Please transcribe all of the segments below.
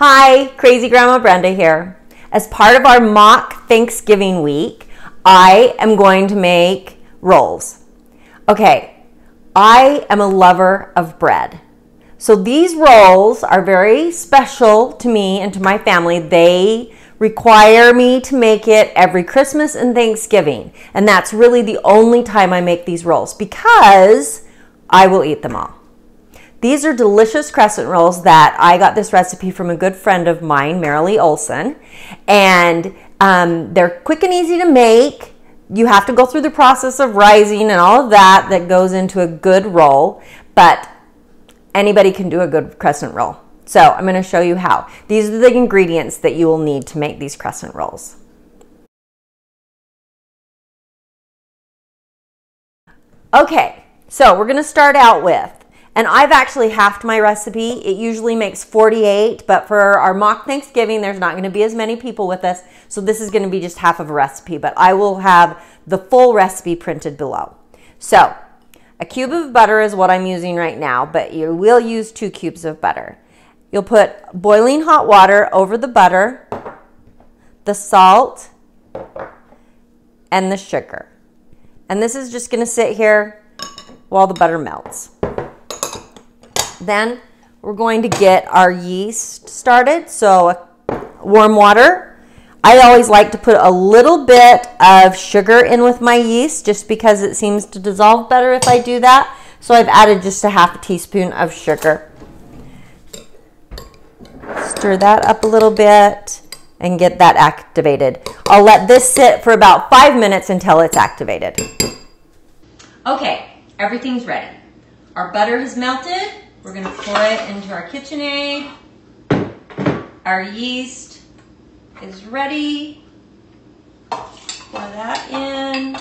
Hi, Crazy Grandma Brenda here. As part of our mock Thanksgiving week, I am going to make rolls. Okay, I am a lover of bread. So these rolls are very special to me and to my family. They require me to make it every Christmas and Thanksgiving. And that's really the only time I make these rolls because I will eat them all. These are delicious crescent rolls that I got this recipe from a good friend of mine, Marilee Olson. And they're quick and easy to make. You have to go through the process of rising and all of that goes into a good roll. But anybody can do a good crescent roll. So I'm going to show you how. These are the ingredients that you will need to make these crescent rolls. Okay, so we're going to start out with, and I've actually halved my recipe. It usually makes 48, but for our mock Thanksgiving, there's not going to be as many people with us. So this is going to be just half of a recipe, but I will have the full recipe printed below. So a cube of butter is what I'm using right now, but you will use 2 cubes of butter. You'll put boiling hot water over the butter, the salt, and the sugar. And this is just going to sit here while the butter melts. Then we're going to get our yeast started. So warm water. I always like to put a little bit of sugar in with my yeast just because it seems to dissolve better if I do that. So I've added just a half a teaspoon of sugar. Stir that up a little bit and get that activated. I'll let this sit for about 5 minutes until it's activated. Okay, everything's ready. Our butter has melted. We're going to pour it into our KitchenAid. Our yeast is ready. Pour that in.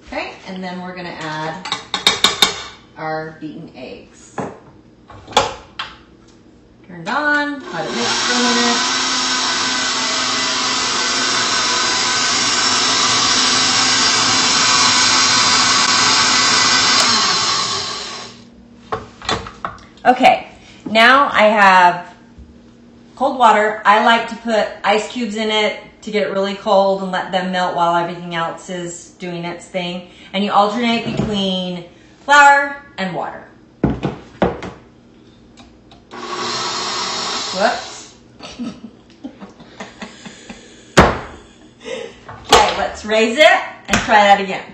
Okay, and then we're going to add our beaten eggs. Turned on, let it mix for a minute. Okay, now I have cold water. I like to put ice cubes in it to get it really cold and let them melt while everything else is doing its thing. And you alternate between flour and water. Whoops. Okay, let's raise it and try that again.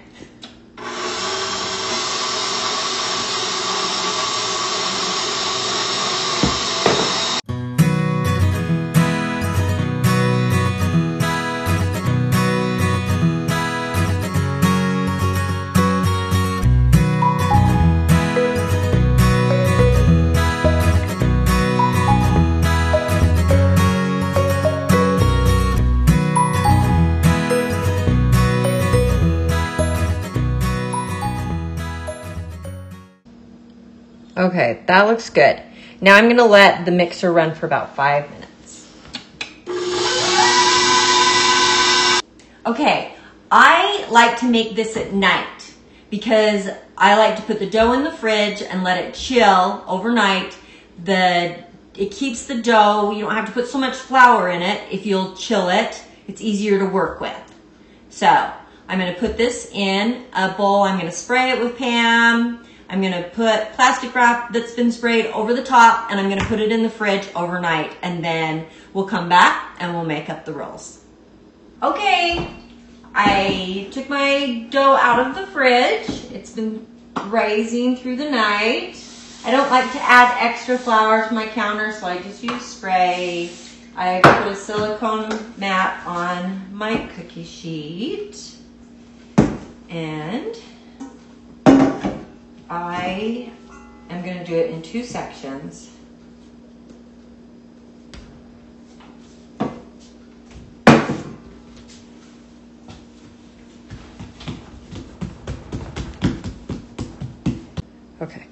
Okay, that looks good. Now I'm going to let the mixer run for about 5 minutes. Okay, I like to make this at night because I like to put the dough in the fridge and let it chill overnight. It keeps the dough, you don't have to put so much flour in it. If you'll chill it, it's easier to work with. So I'm going to put this in a bowl. I'm going to spray it with Pam. I'm going to put plastic wrap that's been sprayed over the top, and I'm going to put it in the fridge overnight, and then we'll come back and we'll make up the rolls. Okay, I took my dough out of the fridge. It's been rising through the night. I don't like to add extra flour to my counter, so I just use spray. I put a silicone mat on my cookie sheet, and I am going to do it in 2 sections. Okay.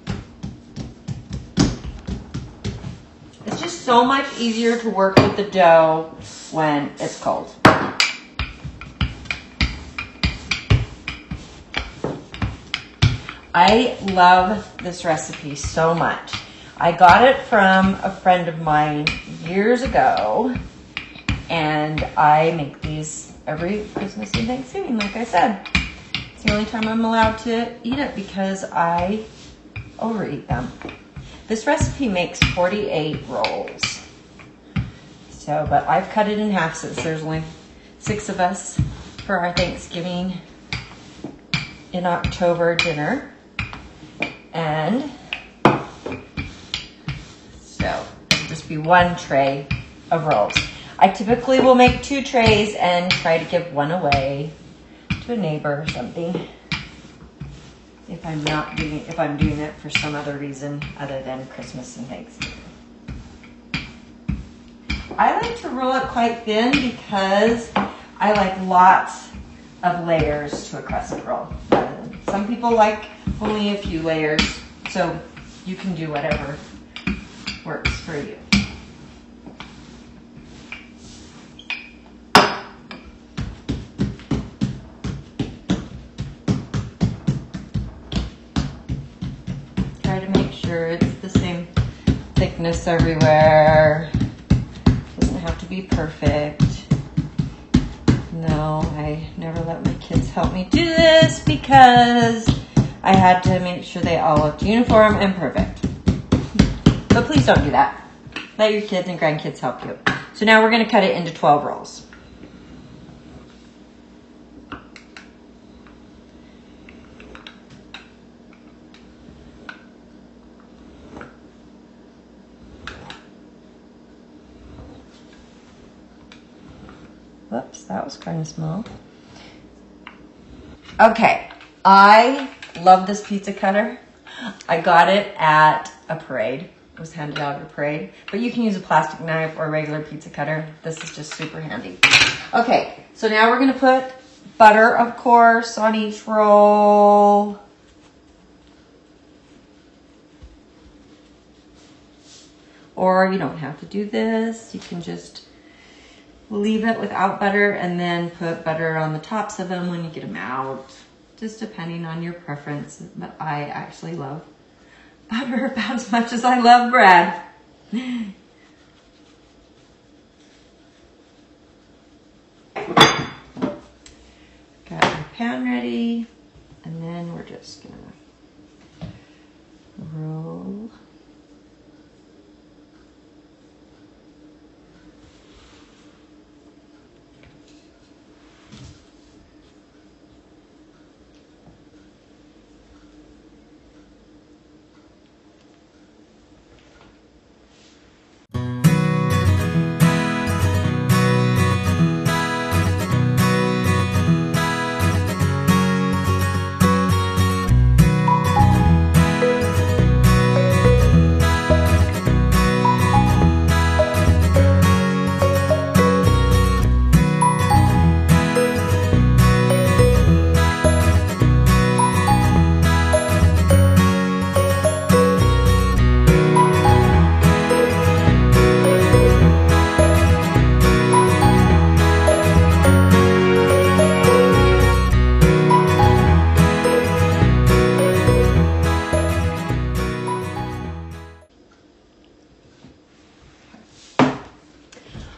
It's just so much easier to work with the dough when it's cold. I love this recipe so much. I got it from a friend of mine years ago, and I make these every Christmas and Thanksgiving, like I said. It's the only time I'm allowed to eat it because I overeat them. This recipe makes 48 rolls. So, but I've cut it in half since there's only 6 of us for our Thanksgiving in October dinner. And so it'll just be 1 tray of rolls. I typically will make 2 trays and try to give 1 away to a neighbor or something. If I'm doing it for some other reason other than Christmas and Thanksgiving. I like to roll it quite thin because I like lots of layers to a crescent roll. Some people like only a few layers, so you can do whatever works for you. Try to make sure it's the same thickness everywhere. Doesn't have to be perfect. No, I never let my kids help me do this because I had to make sure they all looked uniform and perfect. But please don't do that. Let your kids and grandkids help you. So now we're going to cut it into 12 rolls. Whoops, that was kind of small. Okay, I love this pizza cutter. I got it at a parade. It was handed out at a parade. But you can use a plastic knife or a regular pizza cutter. This is just super handy. Okay, so now we're gonna put butter, of course, on each roll. Or you don't have to do this. You can just leave it without butter and then put butter on the tops of them when you get them out. Just depending on your preference. But I actually love butter about as much as I love bread. Got our pan ready. And then we're just gonna roll.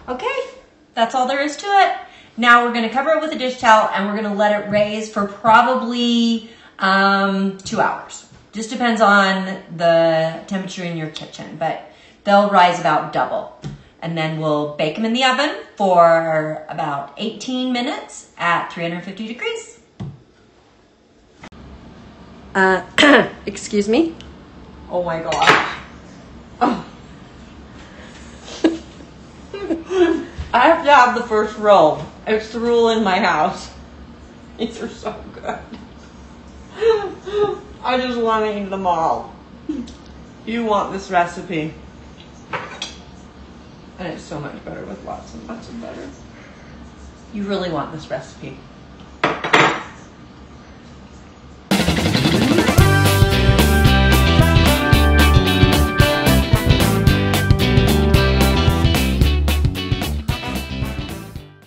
Okay, that's all there is to it. Now we're gonna cover it with a dish towel and we're gonna let it raise for probably 2 hours. Just depends on the temperature in your kitchen, but they'll rise about double. And then we'll bake them in the oven for about 18 minutes at 350 degrees. Excuse me? Oh my gosh. Oh. I have to have the first roll. It's the rule in my house. These are so good. I just want to eat them all. You want this recipe. And it's so much better with lots and lots of butter. You really want this recipe.